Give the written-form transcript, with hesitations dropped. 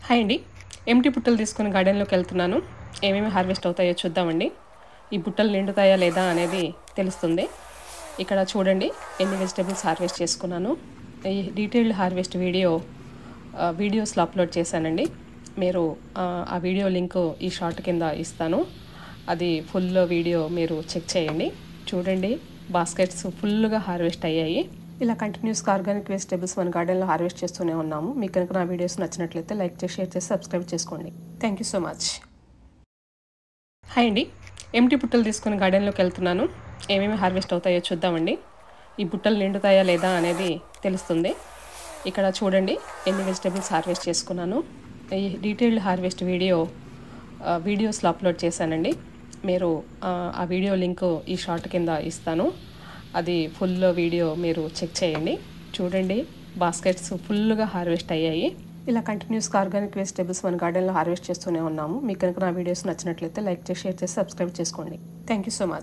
Hi అండి. Empty బుట్టలు తీసుకొని గార్డెన్‌లోకి వెళ్తున్నాను. ఏమేమి హార్వెస్ట్ అవుతాయో చూద్దామండి. ఈ బుట్టలు నిండుతాయా లేదా అనేది తెలుస్తుంది. ఇక్కడ చూడండి ఎన్ని వెజిటబుల్స్ హార్వెస్ట్ చేసుకున్నాను. ఈ డీటెయిల్డ్ హార్వెస్ట్ వీడియోస్లో అప్లోడ్ చేశానండి. మీరు ఆ వీడియో లింక్ ఈ షార్ట్ కింద ఇస్తాను. అది ఫుల్ వీడియో మీరు చెక్ చేయండి. చూడండి బాస్కెట్స్ ఫుల్గా హార్వెస్ట్ అయ్యాయి. ఇలా కంటిన్యూస్గా ఆర్గానిక్ వెజిటేబుల్స్ మన గార్డెన్లో హార్వెస్ట్ చేస్తూనే ఉన్నాము. మీకు కనుక నా వీడియోస్ నచ్చినట్లయితే లైక్ చేసి షేర్ చేసి సబ్స్క్రైబ్ చేసుకోండి. Thank you so much. Hi అండి. ఎంటీ బుట్టలు తీసుకొని గార్డెన్లోకి వెళ్తున్నాను. ఏమేమి హార్వెస్ట్ అవుతాయో చూద్దామండి. ఈ బుట్టలు నిండుతాయా లేదా అనేది తెలుస్తుంది. ఇక్కడ చూడండి ఎన్ని వెజిటబుల్స్ హార్వెస్ట్ చేసుకున్నాను. ఈ డీటెయిల్డ్ హార్వెస్ట్ వీడియోస్లో అప్లోడ్ చేశానండి. మీరు ఆ వీడియో లింక్ ఈ షార్ట్ కింద ఇస్తాను. అది ఫుల్ వీడియో మీరు చెక్ చేయండి. చూడండి బాస్కెట్స్ ఫుల్గా హార్వెస్ట్ అయ్యాయి. ఇలా కంటిన్యూస్గా ఆర్గానిక్ వెజిటేబుల్స్ మన గార్డెన్లో హార్వెస్ట్ చేస్తూనే ఉన్నాము. మీకు కనుక నా వీడియోస్ నచ్చినట్లయితే లైక్ చేసి షేర్ చేసి సబ్స్క్రైబ్ చేసుకోండి. Thank you so much.